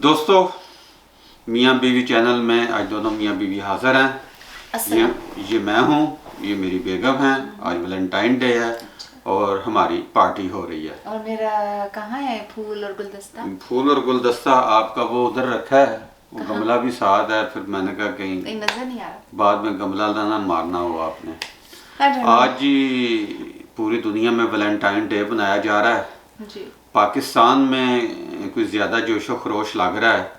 दोस्तों, मियाँ बीवी चैनल में आज दोनों मियाँ बीवी हाजिर हैं। ये मैं हूँ, ये मेरी बेगम हैं। आज वैलेंटाइन डे है और हमारी पार्टी हो रही है। और मेरा कहाँ है फूल और गुलदस्ता? फूल और गुलदस्ता आपका वो उधर रखा है, वो गमला भी साथ है। फिर मैंने कहा कहीं नजर नहीं आ रहा, बाद में गमला ना मारना हो आपने। आज जी पूरी दुनिया में वैलेंटाइन डे बनाया जा रहा है जी। पाकिस्तान में कुछ ज़्यादा जोशो खरोश लग रहा है,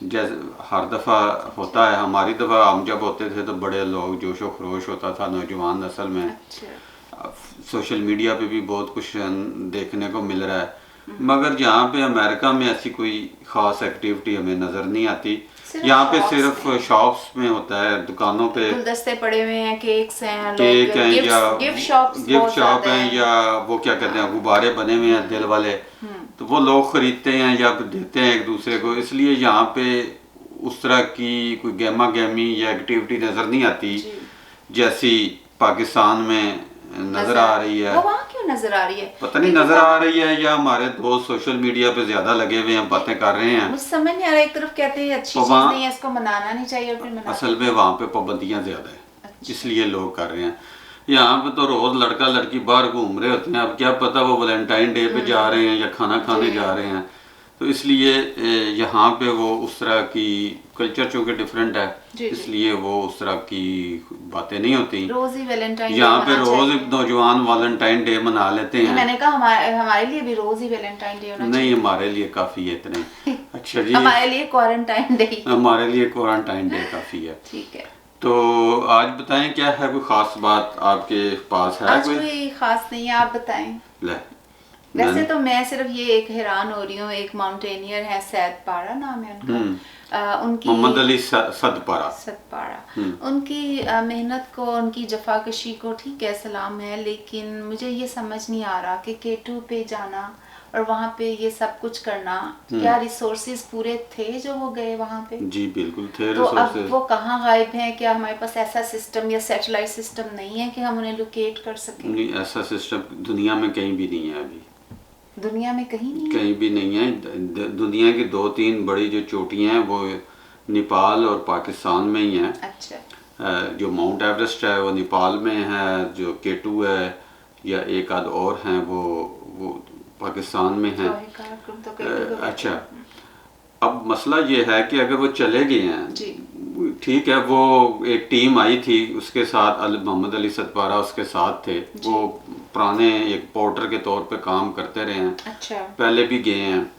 जैसे हर दफ़ा होता है। हमारी दफ़ा हम जब होते थे तो बड़े लोग जोशो खरोश होता था नौजवान नस्ल में। अच्छा। सोशल मीडिया पे भी बहुत कुछ देखने को मिल रहा है, मगर यहाँ पे अमेरिका में ऐसी कोई ख़ास एक्टिविटी हमें नज़र नहीं आती। यहाँ पे सिर्फ शॉप्स में होता है, दुकानों पे गुलदस्ते पड़े हुए हैं, केक्स हैं, केक हैं या गिफ्ट शॉप हैं या वो क्या कहते हैं गुब्बारे बने हुए हैं दिल वाले, तो वो लोग खरीदते हैं या देते हैं एक दूसरे को। इसलिए यहाँ पे उस तरह की कोई गेमा गेमी या एक्टिविटी नज़र नहीं आती जैसी पाकिस्तान में नज़र आ रही है। वो वहाँ क्यों नज़र आ रही है पता नहीं, नज़र आ रही है या हमारे दोस्त सोशल मीडिया पे ज़्यादा लगे हुए हैं, बातें कर रहे हैं। मुझे समझ नहीं आ रहा। एक तरफ कहते हैं अच्छी चीज़ नहीं है, इसको मनाना नहीं चाहिए, और फिर मनाते हैं। असल में वहाँ पे पाबंदियाँ ज़्यादा है, इसलिए लोग कर रहे हैं। यहाँ पे तो रोज़ लड़का लड़की बाहर घूम रहे होते हैं, अब क्या पता वो वैलेंटाइन डे पे जा रहे हैं या खाना खाने जा रहे हैं। तो इसलिए यहाँ पे वो उस तरह की कल्चर चूँकि डिफरेंट है, इसलिए वो उस तरह की बातें नहीं होती। रोज ही वैलेंटाइन यहाँ पे रोज नौजवान वैलेंटाइन डे मना लेते हैं। मैंने कहा हमारे लिए भी रोज ही वैलेंटाइन डे होना नहीं, हमारे लिए काफ़ी है इतने। अच्छा जी, हमारे लिए क्वारंटाइन डे, हमारे लिए क्वारंटाइन डे काफ़ी है। ठीक है। तो आज बताएं क्या है, कोई ख़ास बात आपके पास है? आज कोई ख़ास नहीं है, आप बताएं। वैसे तो मैं सिर्फ ये एक हैरान हो रही हूँ, एक माउंटेनियर है, सैद पारा नाम है उनका, उनकी मोहम्मद अली सदपारा। उनकी मेहनत को, उनकी जफाकशी को ठीक है, सलाम है, लेकिन मुझे ये समझ नहीं आ रहा कि K2 पे जाना और वहाँ पे ये सब कुछ करना, क्या रिसोर्सेज पूरे थे जो वो गए वहाँ पे? जी बिल्कुल थे। तो अब वो कहाँ गायब हैं? क्या हमारे पास ऐसा सिस्टम या सैटेलाइट सिस्टम नहीं है कि हम उन्हें लोकेट कर सकें? नहीं, ऐसा सिस्टम दुनिया में कहीं भी नहीं है। अभी दुनिया में कहीं नहीं, कहीं भी नहीं है। दुनिया की 2-3 बड़ी जो चोटियाँ हैं वो नेपाल और पाकिस्तान में ही हैं। अच्छा। जो माउंट एवरेस्ट है वो नेपाल में है, जो K2 है या एक आध और हैं वो पाकिस्तान में है। अच्छा, अब मसला ये है कि अगर वो चले गए हैं, ठीक है, वो एक टीम आई थी, उसके साथ मोहम्मद अली सदपारा उसके साथ थे। वो पुराने एक पोर्टर के तौर पे काम करते रहे हैं। अच्छा। पहले भी गए हैं।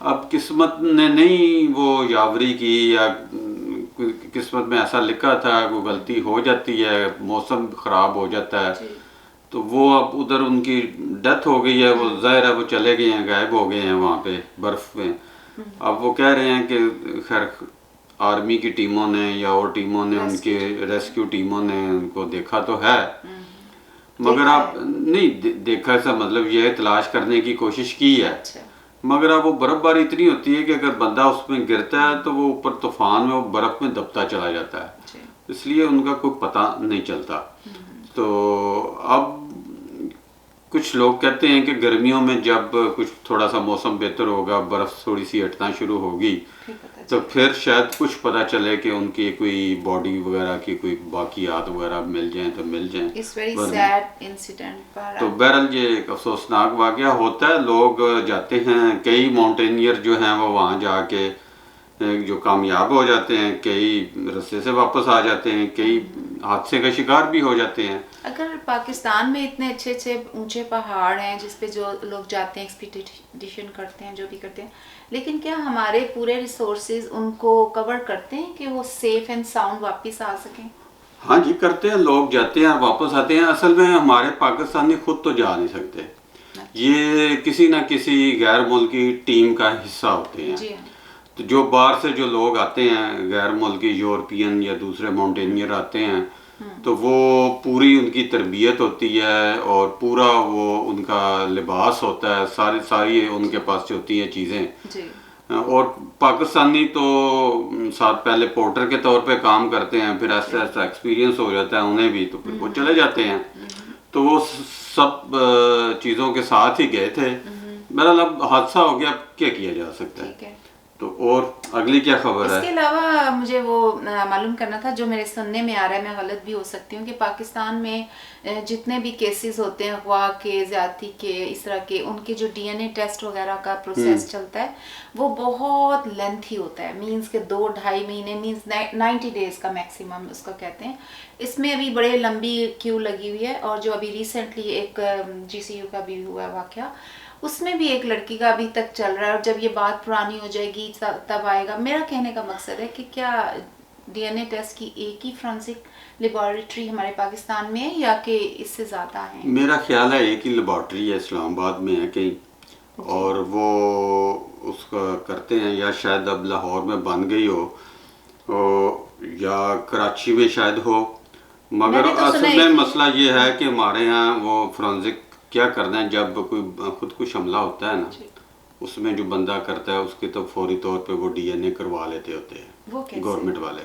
अब किस्मत ने नहीं वो यावरी की, या किस्मत में ऐसा लिखा था, कोई गलती हो जाती है, मौसम ख़राब हो जाता है, तो वो अब उधर उनकी डेथ हो गई है। वो ज़ाहिर है वो चले गए हैं, गायब हो गए हैं वहाँ पे बर्फ़ में। अब वो कह रहे हैं कि खैर आर्मी की टीमों ने या और टीमों ने, उनके रेस्क्यू टीमों ने उनको देखा तो है, मगर आप नहीं देखा ऐसा मतलब ये तलाश करने की कोशिश की है। मगर अब वो बर्फ़बारी इतनी होती है कि अगर बंदा उसमें गिरता है तो वो ऊपर तूफान में वो बर्फ़ में दबता चला जाता है, इसलिए उनका कोई पता नहीं चलता। तो अब कुछ लोग कहते हैं कि गर्मियों में जब कुछ थोड़ा सा मौसम बेहतर होगा, बर्फ़ थोड़ी सी हटना शुरू होगी, तो फिर शायद कुछ पता चले कि उनकी कोई बॉडी वगैरह की कोई बाकियात वगैरह मिल जाएं तो मिल जाएं। तो बहरहाल ये एक अफसोसनाक वाक़या होता है। लोग जाते हैं, कई माउंटेनियर जो हैं वो वहाँ जाके जो कामयाब हो जाते हैं, कई रास्ते से वापस आ जाते हैं, कई हादसे का शिकार भी हो जाते हैं। अगर पाकिस्तान में इतने अच्छे अच्छे ऊंचे पहाड़ हैं जिस पे जो लोग जाते हैं, एक्सपीडिशन करते हैं, जो भी करते हैं, लेकिन क्या हमारे पूरे रिसोर्सेज उनको कवर करते हैं कि वो सेफ एंड साउंड वापस आ सकें? हाँ जी, करते हैं। लोग जाते हैं वापस आते हैं। असल में हमारे पाकिस्तानी खुद तो जा नहीं सकते, ये किसी ना किसी गैर मुल्की टीम का हिस्सा होते हैं। तो जो बाहर से जो लोग आते हैं, गैर मुल्की यूरोपियन या दूसरे माउंटेनियर आते हैं, तो वो पूरी उनकी तरबियत होती है और पूरा वो उनका लिबास होता है, सारी उनके पास जो होती हैं चीज़ें। और पाकिस्तानी तो साथ पहले पोर्टर के तौर पे काम करते हैं, फिर ऐसा ऐसा एक्सपीरियंस हो जाता है उन्हें भी, तो फिर वो चले जाते हैं। तो वो सब चीज़ों के साथ ही गए थे। बहरहाल अब हादसा हो गया, क्या किया जा सकता है। तो और अगली क्या खबर इसके है? अलावा मुझे वो मालूम करना था, जो मेरे सुनने में आ रहा है, मैं गलत भी हो सकती हूँ, कि पाकिस्तान में जितने भी केसेस होते हैं अगवा के, ज्यादती के, इस तरह के, उनके जो डीएनए टेस्ट वगैरह का प्रोसेस चलता है वो बहुत लेंथी होता है। मींस के 2-2.5 महीने, मींस 90 डेज का मैक्सिमम उसका कहते हैं। इसमें अभी बड़े लंबी क्यू लगी हुई है। और जो अभी रिसेंटली एक जीसीयू का भी हुआ वाकया, उसमें भी एक लड़की का अभी तक चल रहा है। और जब ये बात पुरानी हो जाएगी तब आएगा। मेरा कहने का मकसद है कि क्या डीएनए टेस्ट की एक ही फोरेंसिक लेबोरेटरी हमारे पाकिस्तान में है या कि इससे ज़्यादा है? मेरा ख्याल है एक ही लेबोरेटरी है, इस्लामाबाद में है कहीं, और वो उसका करते हैं, या शायद अब लाहौर में बन गई हो या कराची में शायद हो। मगर मैंने तो असल सुना है में कि- मसला ये है कि हमारे यहाँ वो फोरेंसिक क्या करना है, जब कोई खुदकुश हमला होता है ना, उसमें जो बंदा करता है उसके तो फौरी तौर पे वो डीएनए करवा लेते होते हैं वो कैसे? गवर्नमेंट वाले।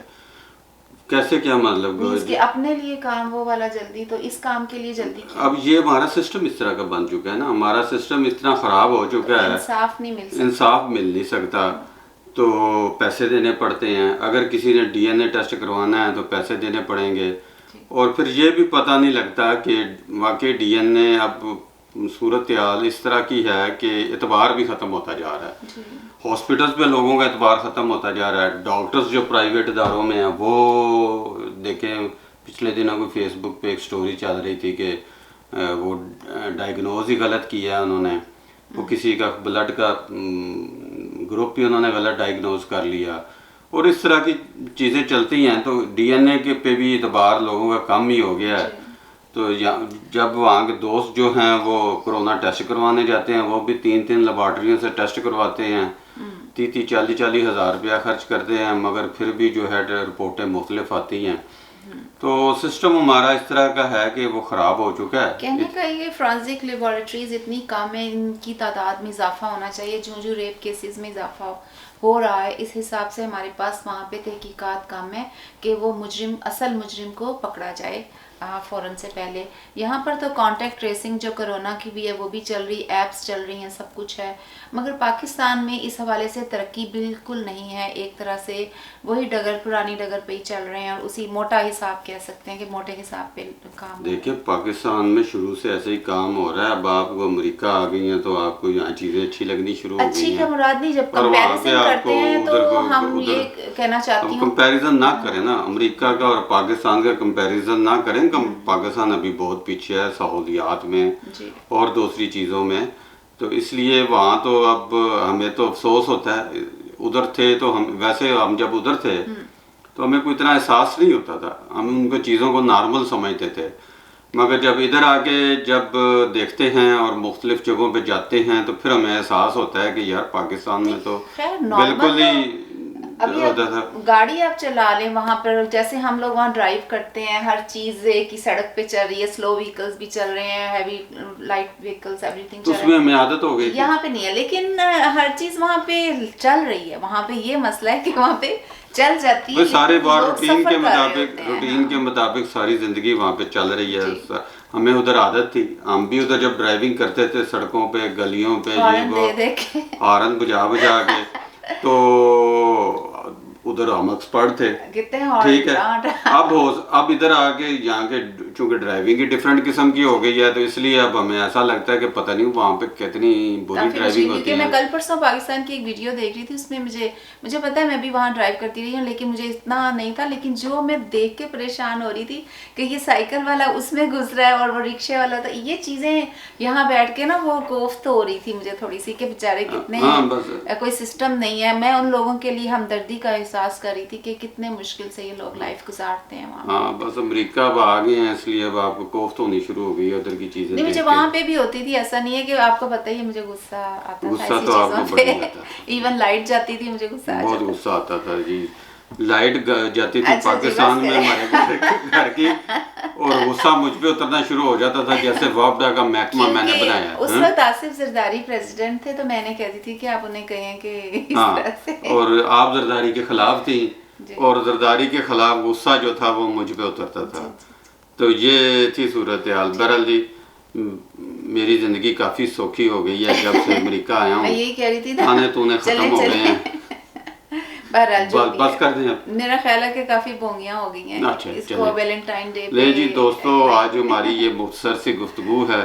कैसे, क्या मतलब? मींस कि अपने लिए काम वो वाला जल्दी, तो इस काम के लिए जल्दी क्यों? अब ये हमारा सिस्टम इस तरह का बन चुका है ना, हमारा सिस्टम इतना ख़राब हो चुका है, इंसाफ नहीं मिल सकता। इंसाफ मिल नहीं सकता, तो पैसे देने पड़ते हैं। अगर किसी ने डीएनए टेस्ट करवाना है तो पैसे देने पड़ेंगे। और फिर ये भी पता नहीं लगता कि वाकई डीएनए अब सूरत हाल इस तरह की है कि एतबार भी ख़त्म होता जा रहा है। हॉस्पिटल्स पे लोगों का एतबार ख़त्म होता जा रहा है। डॉक्टर्स जो प्राइवेट इदारों में हैं वो देखें, पिछले दिनों कोई फेसबुक पे एक स्टोरी चल रही थी कि वो डायग्नोज ही गलत किया है उन्होंने, वो किसी का ब्लड का ग्रुप ही उन्होंने गलत डायग्नोज कर लिया। और इस तरह की चीज़ें चलती हैं, तो डीएनए के पे भी एतबार लोगों का कम ही हो गया है। तो जब वहाँ के दोस्त जो हैं वो कोरोना टेस्ट करवाने जाते हैं, वो भी 3-3 लेबॉर्ट्रियों से टेस्ट करवाते हैं, 30-40 हज़ार रुपया खर्च करते हैं, मगर फिर भी जो है रिपोर्टें मुख्तलिफ आती हैं। तो सिस्टम हमारा इस तरह का है कि वो ख़राब हो चुका है। कहने का ये फोरेंसिक लेबोरेटरीज इतनी कम है, इनकी तादाद में इजाफा होना चाहिए। जो रेप केसेस में इजाफा हो रहा है, इस हिसाब से हमारे पास वहाँ पे तहकीकात कम है कि वो मुजरिम, असल मुजरिम को पकड़ा जाए फ़ौरन से पहले। यहाँ पर तो कांटेक्ट ट्रेसिंग जो कोरोना की भी है वो भी चल रही, एप्स चल रही हैं, सब कुछ है। मगर पाकिस्तान में इस हवाले से तरक्की बिल्कुल नहीं है। एक तरह से वही डगर, पुरानी डगर पे ही चल रहे हैं, और उसी मोटा हिसाब कह सकते हैं कि मोटे हिसाब पे काम। देखिए, पाकिस्तान में शुरू से ऐसे ही काम हो रहा है। अब आपको अमेरिका आ गई हैं तो आपको यहाँ चीज़ें अच्छी लगनी शुरू हो गई अच्छी हैं। का मुराद नहीं, जब और वहाँ पे कंपैरिजन करते हैं तो हम ये कहना चाहती हूँ, कंपैरिजन ना करें ना, अमेरिका का और पाकिस्तान का कंपैरिजन ना करें। पाकिस्तान अभी बहुत पीछे है सहूलियात में और दूसरी चीज़ों में, तो इसलिए वहाँ तो अब हमें तो अफसोस होता है। उधर थे तो हम जब उधर थे तो हमें कोई इतना एहसास नहीं होता था, हम उनको चीज़ों को नॉर्मल समझते थे। मगर जब इधर आके जब देखते हैं और मुख्तलिफ जगहों पे जाते हैं तो फिर हमें एहसास होता है कि यार पाकिस्तान में तो बिल्कुल ही अभी गाड़ी आप चला लें वहाँ पर, जैसे हम लोग वहाँ ड्राइव करते हैं, हर चीज़ एक ही सड़क पे चल रही है, स्लो व्हीकल्स भी चल रहे हैं, हैवी लाइट व्हीकल्स, एवरीथिंग तो उसमें हमें आदत हो गई। यहाँ पे नहीं है, लेकिन हर चीज़ वहाँ पे चल रही है। वहाँ पे ये मसला है कि वहाँ पे चल जाती है, सारे बार रूटीन के मुताबिक सारी जिंदगी वहाँ पे चल रही है। हमें उधर आदत थी, हम भी उधर जब ड्राइविंग करते थे सड़कों पे, गलियों पे, ये वो हॉर्न बजा बजा के, तो उधर हम एक्सपर्ट थे, ठीक है। अब इधर आके यहाँ के चूंकि ड्राइविंग की डिफरेंट किस्म की हो गई है, तो इसलिए अब हमें ऐसा लगता है कि पता नहीं वहाँ पे कितनी बुरी ड्राइविंग होती है। मैं कल परसों पाकिस्तान की एक वीडियो देख रही थी, उसमें मुझे पता है, मैं भी वहाँ ड्राइव करती रही हूँ, लेकिन मुझे इतना नहीं था। लेकिन जो मैं देख के परेशान हो रही थी कि ये साइकिल वाला उसमें घुस रहा है और वो रिक्शे वाला, तो ये चीजें यहाँ बैठ के ना वो कोफ्त हो रही थी मुझे थोड़ी सी, कि बेचारे कितने कोई सिस्टम नहीं है। मैं उन लोगों के लिए हमदर्दी का एहसास कर रही थी कि कितने मुश्किल से ये लोग लाइफ गुजारते हैं वहाँ। हाँ, बस अमेरिका अब आ गए हैं इसलिए अब आपको कोफ्त होनी शुरू हो गई है उधर की चीजें। नहीं, मुझे वहाँ पे भी होती थी, ऐसा नहीं है कि आपको पता ही है, मुझे गुस्सा आता था ऐसी चीजों पे। इवन लाइट जाती थी मुझे गुस्सा बहुत गुस्सा आता था जी। लाइट जाती थी पाकिस्तान में हमारे घर की, और गुस्सा मुझ पे उतरना शुरू हो जाता था जैसे वापडा का महकमा मैंने बनाया। उस वक्त आसिफ जरदारी प्रेसिडेंट थे, तो मैंने कहती थी कि आप उन्हें कहें कि इस तरह से। और आप जरदारी के खिलाफ थी, और जरदारी के खिलाफ गुस्सा जो था वो मुझ पे उतरता था। तो ये थी सूरत हाल। बहरहाल जी, मेरी जिंदगी काफी सौखी हो गई है जब से अमेरिका आया हूँ। मैं यही कह रही थी ना, खाने तूने खत्म हो गए हैं, बहरहाल जो भी बस है। कर दें अब। मेरा ख्याल है कि काफी बोंगियां हो गई हैं अच्छा, इसको चलिए। वैलेंटाइन डे ले पे। जी दोस्तों, आज हमारी ये मुख्तसर सी गुफ्तगू है।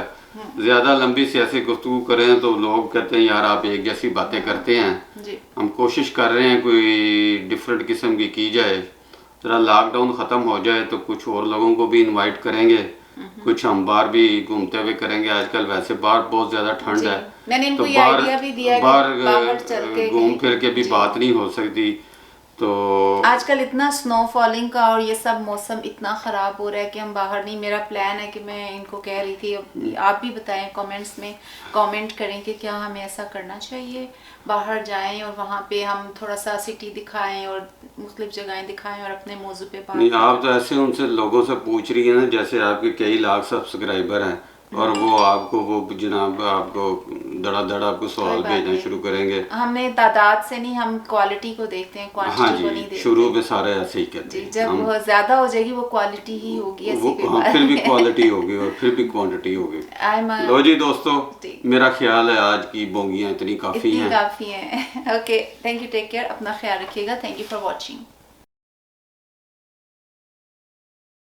ज़्यादा लंबी सी ऐसी गुफ्तगू करें तो लोग कहते हैं यार आप एक जैसी बातें करते हैं। जी हम कोशिश कर रहे हैं कोई डिफरेंट किस्म की जाए। ज़रा लॉकडाउन ख़त्म हो जाए तो कुछ और लोगों को भी इनवाइट करेंगे, कुछ हम बाहर भी घूमते हुए करेंगे। आजकल वैसे बाहर बहुत ज़्यादा ठंड जी है, मैंने तो इनको ये आइडिया भी दिया कि बाहर चल के घूम फिर के भी जी। बात नहीं हो सकती। तो आजकल इतना स्नो फॉलिंग का और ये सब मौसम इतना ख़राब हो रहा है कि हम बाहर नहीं। मेरा प्लान है कि मैं इनको कह रही थी, आप भी बताएं कमेंट्स में, कमेंट करें कि क्या हमें ऐसा करना चाहिए, बाहर जाएं और वहाँ पे हम थोड़ा सा सिटी दिखाएं और मुख्तलिफ जगहें दिखाएं और अपने मौजू पे बात नहीं, करें। आप तो ऐसे उनसे लोगों से पूछ रही है ना जैसे आपके कई लाख सब्सक्राइबर हैं और वो आपको वो जनाब आपको धड़ाधड़ आपको कोई सवाल बात भेजना नहीं। शुरू करेंगे। हमें तादाद से नहीं, हम क्वालिटी को देखते हैं, हाँ क्वांटिटी को नहीं जी, देखते। शुरू में सारे ऐसे ही कहते जी हैं जब हम। बहुत ज्यादा हो जाएगी वो क्वालिटी ही होगी, ऐसी कोई हाँ, बात फिर भी नहीं है। क्वालिटी होगी और फिर भी क्वांटिटी होगी। लो जी दोस्तों, ठीक। मेरा ख्याल है आज की बोंगियाँ इतनी काफ़ी इतनी हैं। काफी है। Okay, thank you, take care, अपना ख्याल रखिएगा। Thank you for watching.